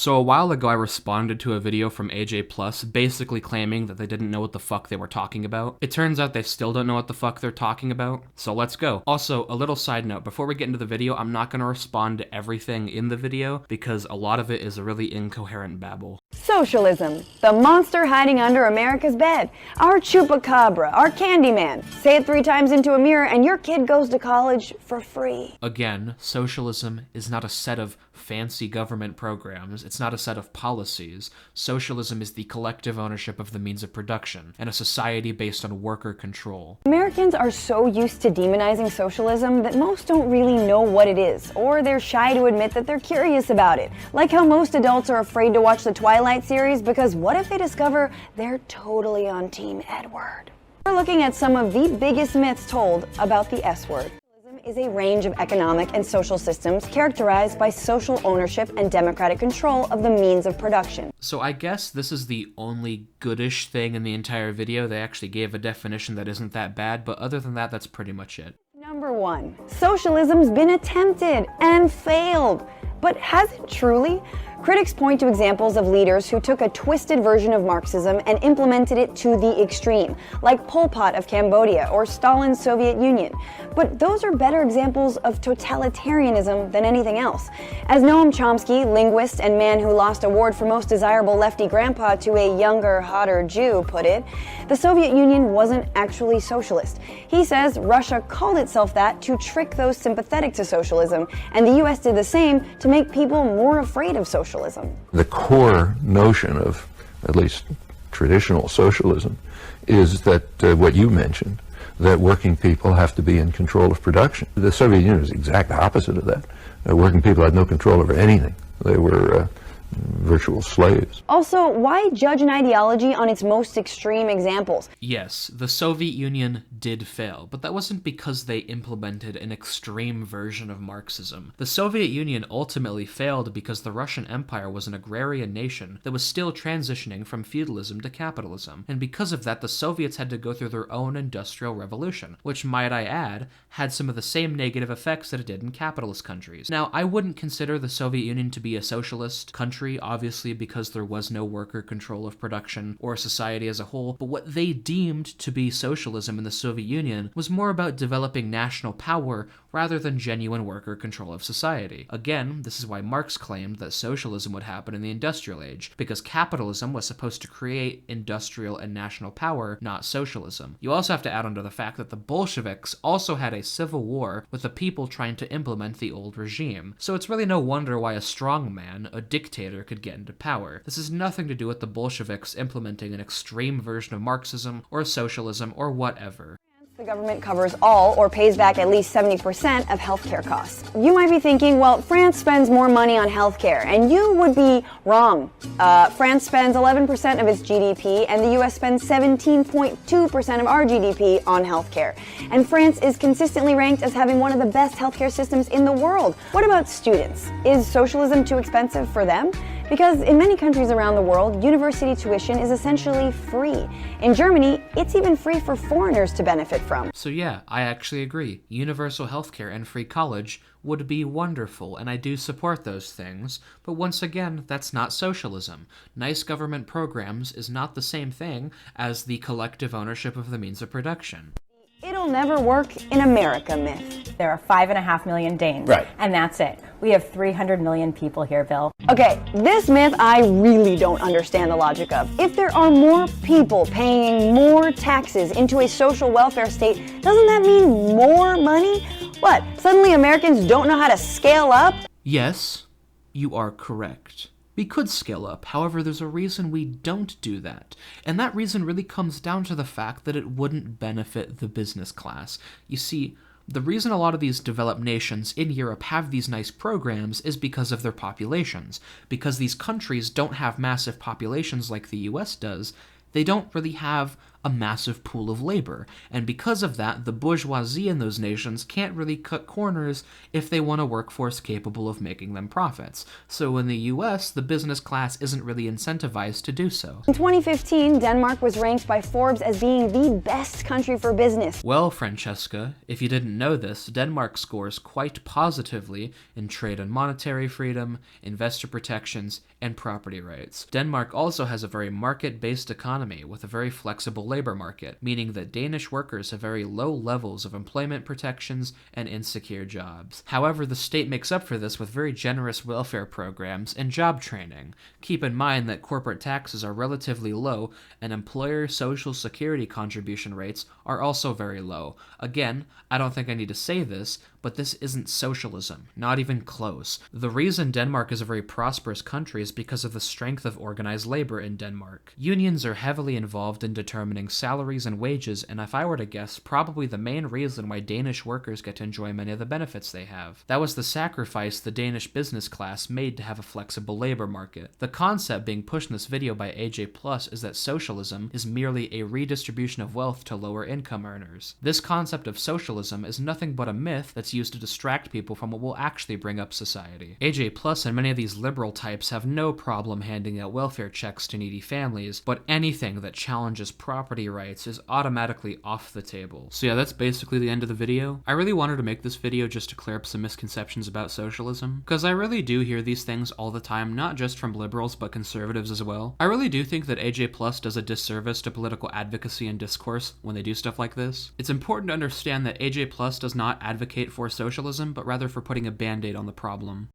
So a while ago I responded to a video from AJ Plus basically claiming that they didn't know what the fuck they were talking about. It turns out they still don't know what the fuck they're talking about, so let's go. Also, a little side note, before we get into the video, I'm not gonna respond to everything in the video because a lot of it is a really incoherent babble. Socialism, the monster hiding under America's bed. Our chupacabra, our Candyman. Say it 3 times into a mirror and your kid goes to college for free. Again, socialism is not a set of fancy government programs, it's not a set of policies. Socialism is the collective ownership of the means of production, and a society based on worker control. Americans are so used to demonizing socialism that most don't really know what it is, or they're shy to admit that they're curious about it. Like how most adults are afraid to watch the Twilight series because what if they discover they're totally on Team Edward? We're looking at some of the biggest myths told about the S word. Is a range of economic and social systems characterized by social ownership and democratic control of the means of production. So I guess this is the only goodish thing in the entire video. They actually gave a definition that isn't that bad, but other than that, that's pretty much it. Number 1. Socialism's been attempted and failed. But has it truly? Critics point to examples of leaders who took a twisted version of Marxism and implemented it to the extreme, like Pol Pot of Cambodia or Stalin's Soviet Union. But those are better examples of totalitarianism than anything else. As Noam Chomsky, linguist and man who lost award for most desirable lefty grandpa to a younger, hotter Jew, put it, the Soviet Union wasn't actually socialist. He says Russia called itself that to trick those sympathetic to socialism, and the US did the same to make people more afraid of socialism. The core notion of, at least traditional socialism, is that what you mentioned, that working people have to be in control of production. The Soviet Union is the exact opposite of that. Working people had no control over anything. They were virtual slaves. Also, why judge an ideology on its most extreme examples? Yes, the Soviet Union did fail, but that wasn't because they implemented an extreme version of Marxism. The Soviet Union ultimately failed because the Russian Empire was an agrarian nation that was still transitioning from feudalism to capitalism, and because of that the Soviets had to go through their own industrial revolution, which, might I add, had some of the same negative effects that it did in capitalist countries. Now, I wouldn't consider the Soviet Union to be a socialist country, obviously, because there was no worker control of production or society as a whole, but what they deemed to be socialism in the Soviet Union was more about developing national power rather than genuine worker control of society. Again, this is why Marx claimed that socialism would happen in the industrial age, because capitalism was supposed to create industrial and national power, not socialism. You also have to add onto the fact that the Bolsheviks also had a civil war with the people trying to implement the old regime, so it's really no wonder why a strongman, a dictator, could get into power. This has nothing to do with the Bolsheviks implementing an extreme version of Marxism or socialism or whatever. The government covers all or pays back at least 70% of healthcare costs. You might be thinking, well, France spends more money on healthcare, and you would be wrong. France spends 11% of its GDP, and the US spends 17.2% of our GDP on healthcare. And France is consistently ranked as having one of the best healthcare systems in the world. What about students? Is socialism too expensive for them? Because in many countries around the world, university tuition is essentially free. In Germany, it's even free for foreigners to benefit from. So yeah, I actually agree. Universal healthcare and free college would be wonderful, and I do support those things, but once again, that's not socialism. Nice government programs is not the same thing as the collective ownership of the means of production. It'll never work in America myth. There are 5.5 million Danes. Right. And that's it. We have 300 million people here, Bill. Okay, this myth I really don't understand the logic of. If there are more people paying more taxes into a social welfare state, doesn't that mean more money? What, suddenly Americans don't know how to scale up? Yes, you are correct. We could scale up, however, there's a reason we don't do that, and that reason really comes down to the fact that it wouldn't benefit the business class. You see, the reason a lot of these developed nations in Europe have these nice programs is because of their populations. Because these countries don't have massive populations like the US does, they don't really have a massive pool of labor, and because of that, the bourgeoisie in those nations can't really cut corners if they want a workforce capable of making them profits. So in the US, the business class isn't really incentivized to do so. In 2015, Denmark was ranked by Forbes as being the best country for business. Well, Francesca, if you didn't know this, Denmark scores quite positively in trade and monetary freedom, investor protections, and property rights. Denmark also has a very market-based economy with a very flexible labor market, meaning that Danish workers have very low levels of employment protections and insecure jobs. However, the state makes up for this with very generous welfare programs and job training. Keep in mind that corporate taxes are relatively low and employer social security contribution rates are also very low. Again, I don't think I need to say this, but this isn't socialism, not even close. The reason Denmark is a very prosperous country is because of the strength of organized labor in Denmark. Unions are heavily involved in determining salaries and wages, and if I were to guess, probably the main reason why Danish workers get to enjoy many of the benefits they have. That was the sacrifice the Danish business class made to have a flexible labor market. The concept being pushed in this video by AJ Plus is that socialism is merely a redistribution of wealth to lower income earners. This concept of socialism is nothing but a myth that's used to distract people from what will actually bring up society. AJ Plus and many of these liberal types have no problem handing out welfare checks to needy families, but anything that challenges property rights is automatically off the table. So yeah, that's basically the end of the video. I really wanted to make this video just to clear up some misconceptions about socialism, because I really do hear these things all the time, not just from liberals, but conservatives as well. I really do think that AJ Plus does a disservice to political advocacy and discourse when they do stuff like this. It's important to understand that AJ Plus does not advocate for socialism, but rather for putting a band-aid on the problem.